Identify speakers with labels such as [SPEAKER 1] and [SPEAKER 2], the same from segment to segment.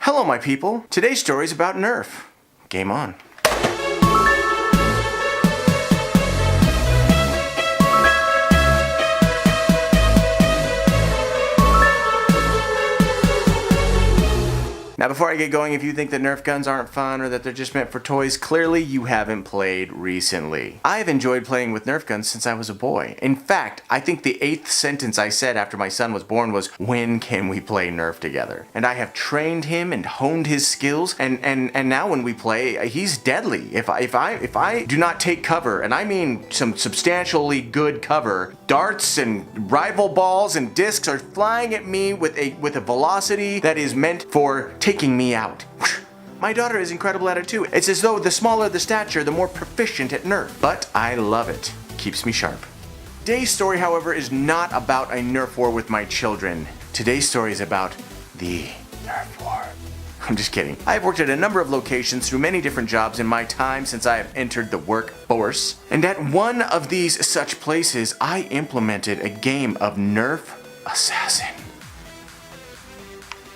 [SPEAKER 1] Hello my people, today's story is about Nerf. Game on. Now before I get going, if you think that Nerf guns aren't fun or that they're just meant for toys, clearly you haven't played recently. I've enjoyed playing with Nerf guns since I was a boy. In fact, I think the 8th sentence I said after my son was born was, "When can we play Nerf together?" And I have trained him and honed his skills, and now when we play, he's deadly. If I do not take cover, and I mean some substantially good cover, darts and rival balls and discs are flying at me with a velocity that is meant for taking me out. My daughter is incredible at it too. It's as though the smaller the stature, the more proficient at Nerf. But I love it. Keeps me sharp. Today's story, however, is not about a Nerf war with my children. Today's story is about the Nerf war. I'm just kidding. I've worked at a number of locations through many different jobs in my time since I have entered the workforce. And at one of these such places, I implemented a game of Nerf Assassin.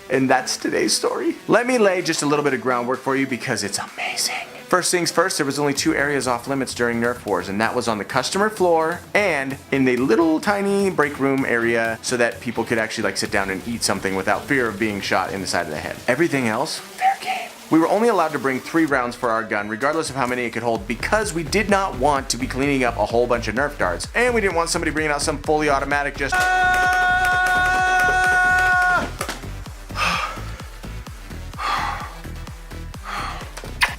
[SPEAKER 1] And that's today's story. Let me lay just a little bit of groundwork for you because it's amazing. First things first, there was only 2 areas off limits during Nerf wars, and that was on the customer floor and in the little tiny break room area so that people could actually sit down and eat something without fear of being shot in the side of the head. Everything else, fair game. We were only allowed to bring 3 rounds for our gun, regardless of how many it could hold, because we did not want to be cleaning up a whole bunch of Nerf darts, and we didn't want somebody bringing out some fully automatic just...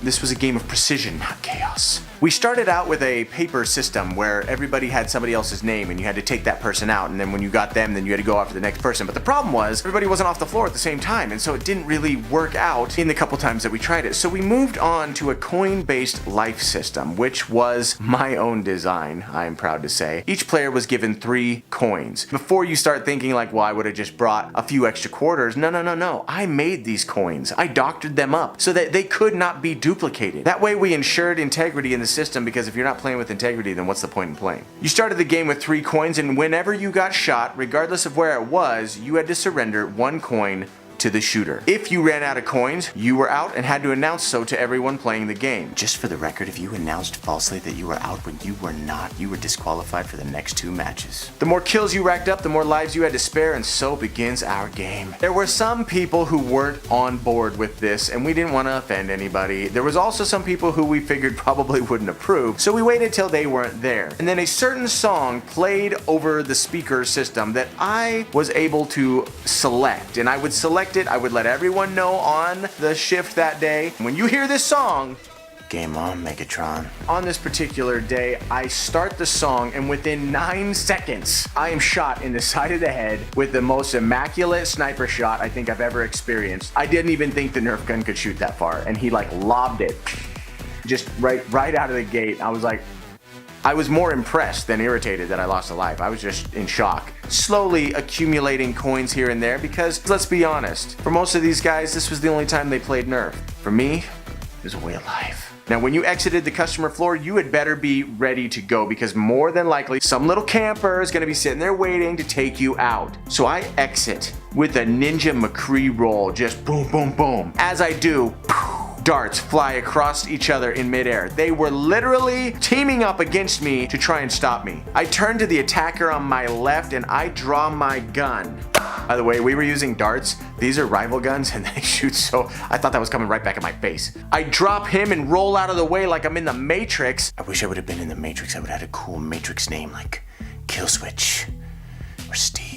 [SPEAKER 1] This was a game of precision, not chaos. We started out with a paper system where everybody had somebody else's name and you had to take that person out, and then when you got them, then you had to go after the next person. But the problem was everybody wasn't off the floor at the same time, and so it didn't really work out in the couple times that we tried it. So we moved on to a coin-based life system, which was my own design, I am proud to say. Each player was given 3 coins. Before you start thinking well, I would have just brought a few extra quarters. No. I made these coins. I doctored them up so that they could not be duplicated. That way we ensured integrity in the system, because if you're not playing with integrity, then what's the point in playing? You started the game with 3 coins, and whenever you got shot, regardless of where it was, you had to surrender 1 coin to the shooter. If you ran out of coins, you were out and had to announce so to everyone playing the game. Just for the record, if you announced falsely that you were out when you were not, you were disqualified for the next 2 matches. The more kills you racked up, the more lives you had to spare, and so begins our game. There were some people who weren't on board with this, and we didn't want to offend anybody. There was also some people who we figured probably wouldn't approve, so we waited till they weren't there. And then a certain song played over the speaker system that I was able to select, and I would select it, I would let everyone know on the shift that day. When you hear this song, game on, Megatron. On this particular day, I start the song, and within 9 seconds, I am shot in the side of the head with the most immaculate sniper shot I think I've ever experienced. I didn't even think the Nerf gun could shoot that far, and he lobbed it just right out of the gate. I was more impressed than irritated that I lost a life. I was just in shock. Slowly accumulating coins here and there because, let's be honest, for most of these guys, this was the only time they played Nerf. For me, it was a way of life. Now, when you exited the customer floor, you had better be ready to go because more than likely, some little camper is gonna be sitting there waiting to take you out. So I exit with a Ninja McCree roll, just boom, boom, boom. As I do, darts fly across each other in midair. They were literally teaming up against me to try and stop me. I turn to the attacker on my left and I draw my gun. By the way, we were using darts. These are rival guns and they shoot so... I thought that was coming right back at my face. I drop him and roll out of the way like I'm in the Matrix. I wish I would have been in the Matrix. I would have had a cool Matrix name like Killswitch or Steve.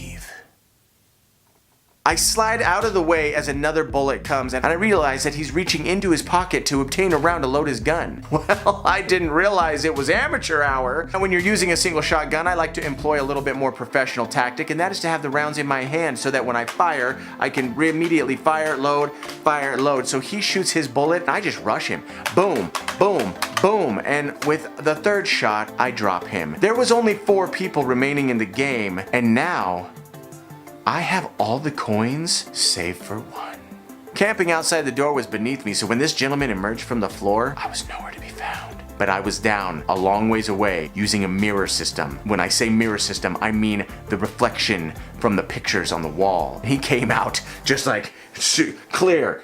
[SPEAKER 1] I slide out of the way as another bullet comes, and I realize that he's reaching into his pocket to obtain a round to load his gun. Well, I didn't realize it was amateur hour. And when you're using a single shot gun, I like to employ a little bit more professional tactic, and that is to have the rounds in my hand so that when I fire, I can immediately fire, load. So he shoots his bullet, and I just rush him. Boom, boom, boom. And with the 3rd shot, I drop him. There was only 4 people remaining in the game, and now I have all the coins save for 1. Camping outside the door was beneath me, so when this gentleman emerged from the floor, I was nowhere to be found. but I was down a long ways away using a mirror system. When I say mirror system, I mean the reflection from the pictures on the wall. He came out just like clear.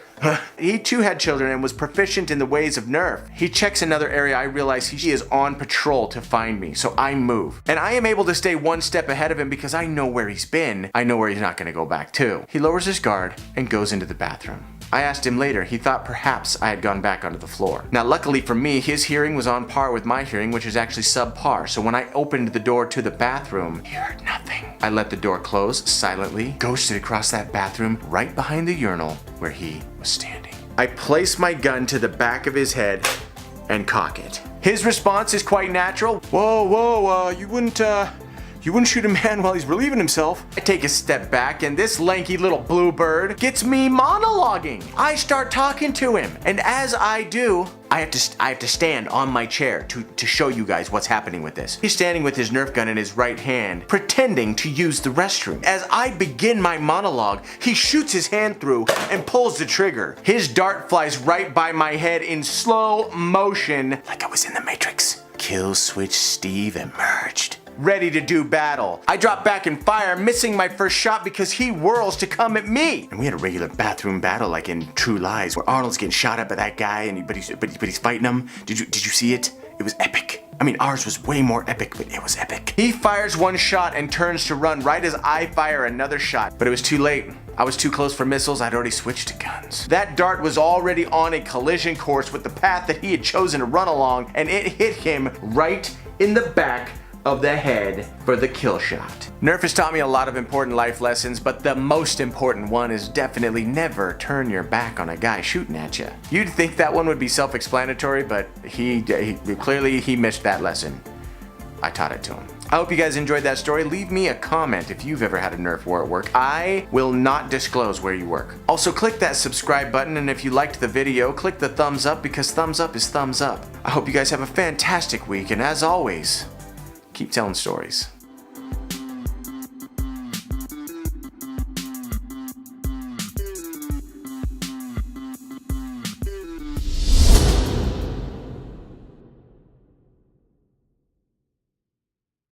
[SPEAKER 1] He too had children and was proficient in the ways of Nerf. He checks another area. I realize he is on patrol to find me, so I move. And I am able to stay one step ahead of him because I know where he's been. I know where he's not going to go back to. He lowers his guard and goes into the bathroom. I asked him later, he thought perhaps I had gone back onto the floor. Now luckily for me, his hearing was on par with my hearing, which is actually subpar, so when I opened the door to the bathroom, he heard nothing. I let the door close silently, ghosted across that bathroom right behind the urinal where he was standing. I place my gun to the back of his head and cock it. His response is quite natural. Whoa, you wouldn't shoot a man while he's relieving himself. I take a step back and this lanky little bluebird gets me monologuing. I start talking to him, and as I do, I have to stand on my chair to show you guys what's happening with this. He's standing with his Nerf gun in his right hand, pretending to use the restroom. As I begin my monologue, he shoots his hand through and pulls the trigger. His dart flies right by my head in slow motion, like I was in the Matrix. Kill switch Steve emerged, ready to do battle. I drop back and fire, missing my first shot because he whirls to come at me. And we had a regular bathroom battle like in True Lies, where Arnold's getting shot at by that guy, but he's fighting him. Did you see it? It was epic. I mean, ours was way more epic, but it was epic. He fires one shot and turns to run right as I fire another shot, but it was too late. I was too close for missiles. I'd already switched to guns. That dart was already on a collision course with the path that he had chosen to run along, and it hit him right in the back of the head for the kill shot. Nerf has taught me a lot of important life lessons, but the most important one is definitely never turn your back on a guy shooting at you. You'd think that one would be self-explanatory, but he clearly missed that lesson. I taught it to him. I hope you guys enjoyed that story. Leave me a comment if you've ever had a Nerf war at work. I will not disclose where you work. Also, click that subscribe button, and if you liked the video, click the thumbs up because thumbs up is thumbs up. I hope you guys have a fantastic week, and as always, keep telling stories.